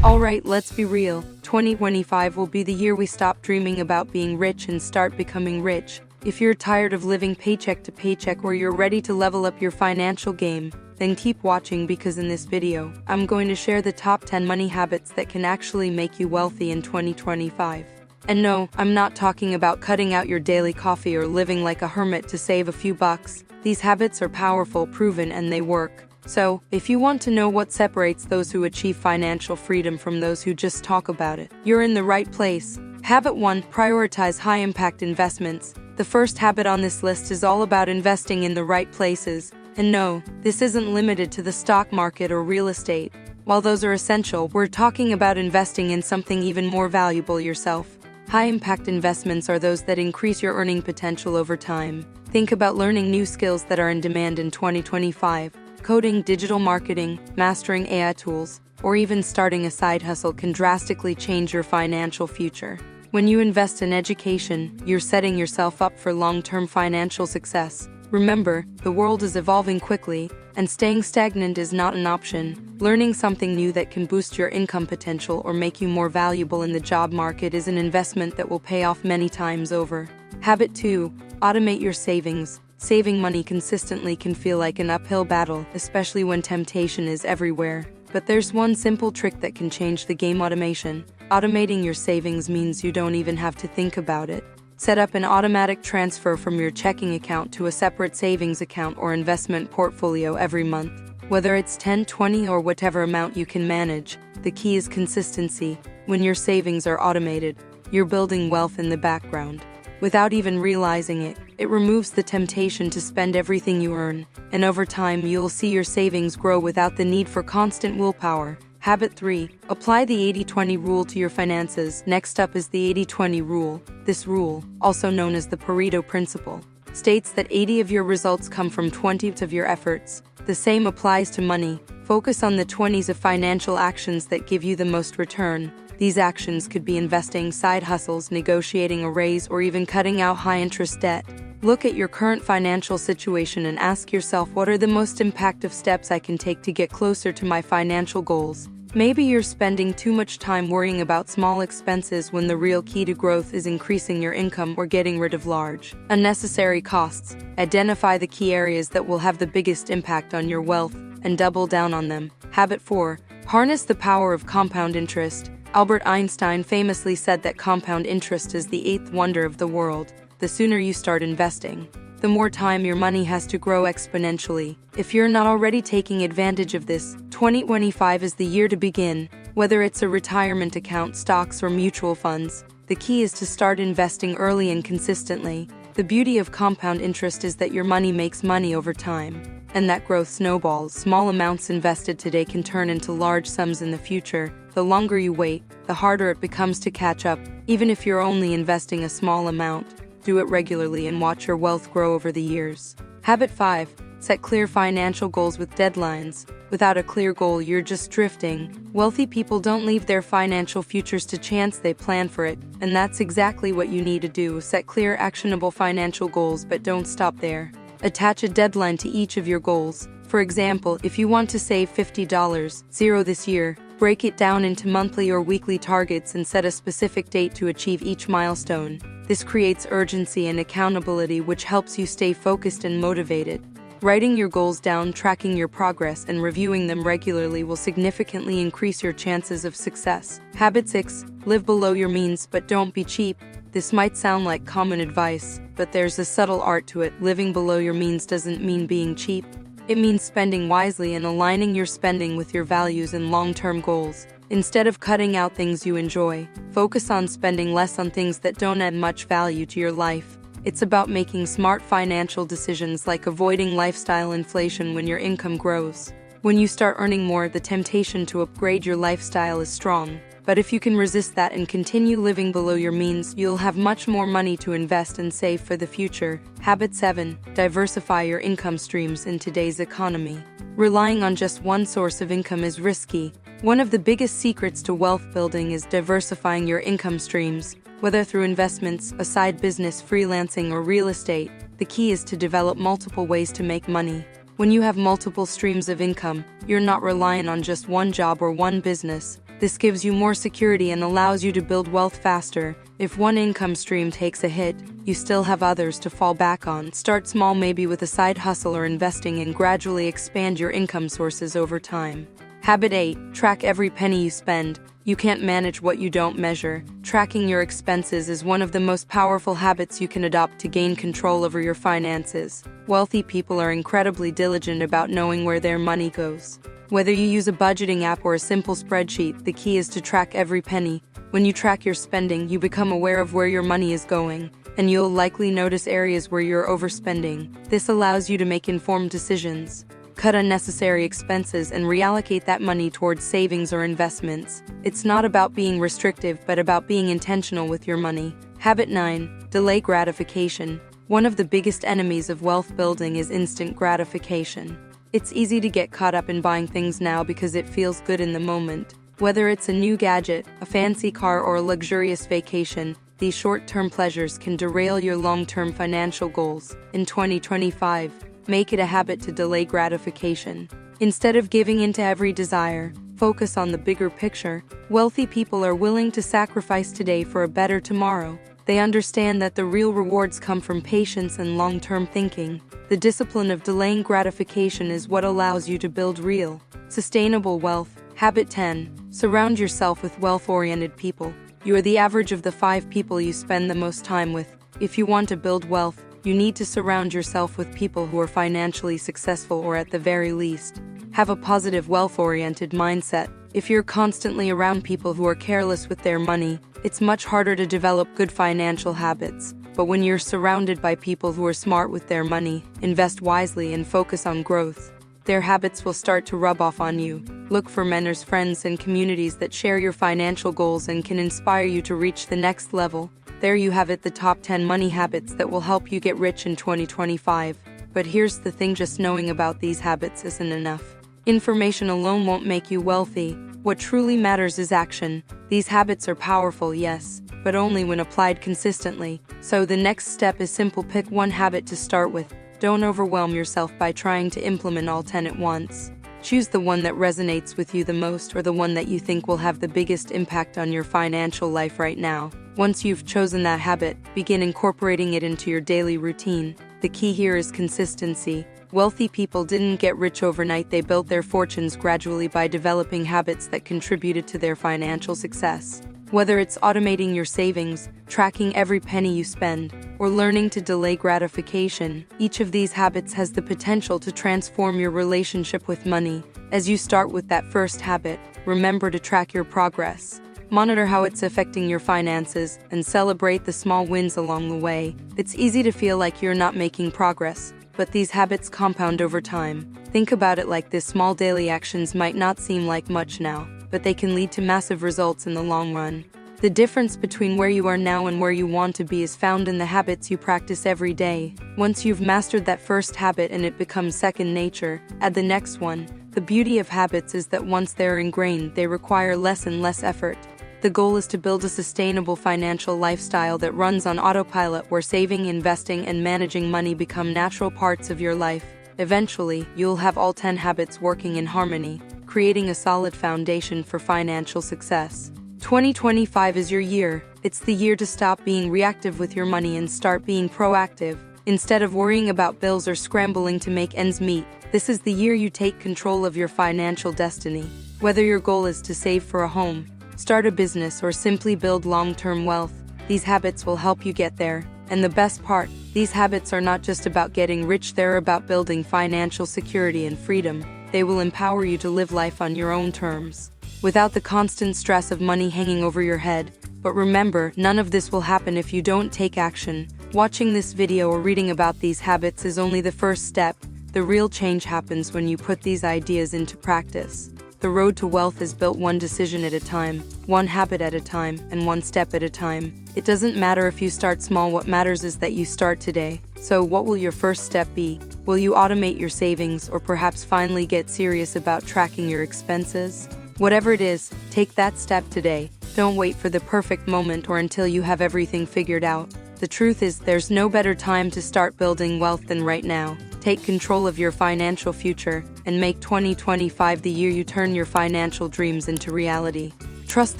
Alright, let's be real. 2025 will be the year we stop dreaming about being rich and start becoming rich. If you're tired of living paycheck to paycheck or you're ready to level up your financial game, then keep watching because in this video, I'm going to share the top 10 money habits that can actually make you wealthy in 2025. And no, I'm not talking about cutting out your daily coffee or living like a hermit to save a few bucks. These habits are powerful, proven, and they work. So, if you want to know what separates those who achieve financial freedom from those who just talk about it, you're in the right place. Habit 1. Prioritize high-impact investments. The first habit on this list is all about investing in the right places. And no, this isn't limited to the stock market or real estate. While those are essential, we're talking about investing in something even more valuable: yourself. High-impact investments are those that increase your earning potential over time. Think about learning new skills that are in demand in 2025. Coding, digital marketing, mastering AI tools, or even starting a side hustle can drastically change your financial future. When you invest in education, you're setting yourself up for long-term financial success. Remember, the world is evolving quickly, and staying stagnant is not an option. Learning something new that can boost your income potential or make you more valuable in the job market is an investment that will pay off many times over. Habit 2. Automate your savings. Saving money consistently can feel like an uphill battle, especially when temptation is everywhere. But there's one simple trick that can change the game: automation. Automating your savings means you don't even have to think about it. Set up an automatic transfer from your checking account to a separate savings account or investment portfolio every month. Whether it's 10, 20, or whatever amount you can manage, the key is consistency. When your savings are automated, you're building wealth in the background. Without even realizing it, it removes the temptation to spend everything you earn, and over time you'll see your savings grow without the need for constant willpower. Habit 3. Apply the 80-20 rule to your finances. Next up is the 80-20 rule. This rule, also known as the Pareto principle, states that 80 of your results come from 20 of your efforts. The same applies to money. Focus on the 20s of financial actions that give you the most return. These actions could be investing, side hustles, negotiating a raise, or even cutting out high-interest debt. Look at your current financial situation and ask yourself, what are the most impactful steps I can take to get closer to my financial goals? Maybe you're spending too much time worrying about small expenses when the real key to growth is increasing your income or getting rid of large, unnecessary costs. Identify the key areas that will have the biggest impact on your wealth and double down on them. Habit 4. Harness the power of compound interest. Albert Einstein famously said that compound interest is the eighth wonder of the world. The sooner you start investing, the more time your money has to grow exponentially. If you're not already taking advantage of this, 2025 is the year to begin. Whether it's a retirement account, stocks, or mutual funds, the key is to start investing early and consistently. The beauty of compound interest is that your money makes money over time, and that growth snowballs. Small amounts invested today can turn into large sums in the future. The longer you wait, the harder it becomes to catch up. Even if you're only investing a small amount, do it regularly and watch your wealth grow over the years. Habit 5. Set clear financial goals with deadlines. Without a clear goal, you're just drifting. Wealthy people don't leave their financial futures to chance, they plan for it. And that's exactly what you need to do. Set clear, actionable financial goals, but don't stop there. Attach a deadline to each of your goals. For example, if you want to save $50 this year, break it down into monthly or weekly targets and set a specific date to achieve each milestone. This creates urgency and accountability, which helps you stay focused and motivated. Writing your goals down, tracking your progress, and reviewing them regularly will significantly increase your chances of success. Habit 6. Live below your means, but don't be cheap. This might sound like common advice, but there's a subtle art to it. Living below your means doesn't mean being cheap. It means spending wisely and aligning your spending with your values and long-term goals. Instead of cutting out things you enjoy, focus on spending less on things that don't add much value to your life. It's about making smart financial decisions, like avoiding lifestyle inflation when your income grows. When you start earning more, the temptation to upgrade your lifestyle is strong. But if you can resist that and continue living below your means, you'll have much more money to invest and save for the future. Habit 7. Diversify your income streams in today's economy. Relying on just one source of income is risky. One of the biggest secrets to wealth building is diversifying your income streams. Whether through investments, a side business, freelancing, or real estate, the key is to develop multiple ways to make money. When you have multiple streams of income, you're not reliant on just one job or one business. This gives you more security and allows you to build wealth faster. If one income stream takes a hit, you still have others to fall back on. Start small, maybe with a side hustle or investing, and gradually expand your income sources over time. Habit 8. Track every penny you spend. You can't manage what you don't measure. Tracking your expenses is one of the most powerful habits you can adopt to gain control over your finances. Wealthy people are incredibly diligent about knowing where their money goes. Whether you use a budgeting app or a simple spreadsheet, the key is to track every penny. When you track your spending, you become aware of where your money is going, and you'll likely notice areas where you're overspending. This allows you to make informed decisions. Cut unnecessary expenses and reallocate that money towards savings or investments. It's not about being restrictive, but about being intentional with your money. Habit 9. Delay gratification. One of the biggest enemies of wealth building is instant gratification. It's easy to get caught up in buying things now because it feels good in the moment. Whether it's a new gadget, a fancy car, or a luxurious vacation, these short-term pleasures can derail your long-term financial goals. In 2025, make it a habit to delay gratification. Instead of giving in to every desire, focus on the bigger picture. Wealthy people are willing to sacrifice today for a better tomorrow. They understand that the real rewards come from patience and long-term thinking. The discipline of delaying gratification is what allows you to build real, sustainable wealth. Habit 10. Surround yourself with wealth-oriented people. You are the average of the 5 people you spend the most time with. If you want to build wealth, you need to surround yourself with people who are financially successful, or at the very least, have a positive, wealth-oriented mindset. If you're constantly around people who are careless with their money, it's much harder to develop good financial habits. But when you're surrounded by people who are smart with their money, invest wisely, and focus on growth, their habits will start to rub off on you. Look for mentors, friends, and communities that share your financial goals and can inspire you to reach the next level. There you have it, the top 10 money habits that will help you get rich in 2025. But here's the thing, just knowing about these habits isn't enough. Information alone won't make you wealthy. What truly matters is action. These habits are powerful, yes, but only when applied consistently. So the next step is simple. Pick one habit to start with. Don't overwhelm yourself by trying to implement all 10 at once. Choose the one that resonates with you the most, or the one that you think will have the biggest impact on your financial life right now. Once you've chosen that habit, begin incorporating it into your daily routine. The key here is consistency. Wealthy people didn't get rich overnight. They built their fortunes gradually by developing habits that contributed to their financial success. Whether it's automating your savings, tracking every penny you spend, or learning to delay gratification, each of these habits has the potential to transform your relationship with money. As you start with that first habit, remember to track your progress. Monitor how it's affecting your finances and celebrate the small wins along the way. It's easy to feel like you're not making progress, but these habits compound over time. Think about it like this: small daily actions might not seem like much now, but they can lead to massive results in the long run. The difference between where you are now and where you want to be is found in the habits you practice every day. Once you've mastered that first habit and it becomes second nature, add the next one. The beauty of habits is that once they're ingrained, they require less and less effort. The goal is to build a sustainable financial lifestyle that runs on autopilot, where saving, investing, and managing money become natural parts of your life. Eventually, you'll have all 10 habits working in harmony, creating a solid foundation for financial success. 2025 is your year. It's the year to stop being reactive with your money and start being proactive. Instead of worrying about bills or scrambling to make ends meet, this is the year you take control of your financial destiny. Whether your goal is to save for a home, start a business, or simply build long-term wealth, these habits will help you get there. And the best part, these habits are not just about getting rich, they're about building financial security and freedom. They will empower you to live life on your own terms, without the constant stress of money hanging over your head. But remember, none of this will happen if you don't take action. Watching this video or reading about these habits is only the first step. The real change happens when you put these ideas into practice. The road to wealth is built one decision at a time, one habit at a time, and one step at a time. It doesn't matter if you start small, what matters is that you start today. So what will your first step be? Will you automate your savings, or perhaps finally get serious about tracking your expenses? Whatever it is, take that step today. Don't wait for the perfect moment or until you have everything figured out. The truth is, there's no better time to start building wealth than right now. Take control of your financial future and make 2025 the year you turn your financial dreams into reality. Trust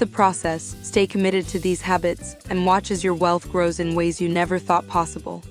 the process, stay committed to these habits, and watch as your wealth grows in ways you never thought possible.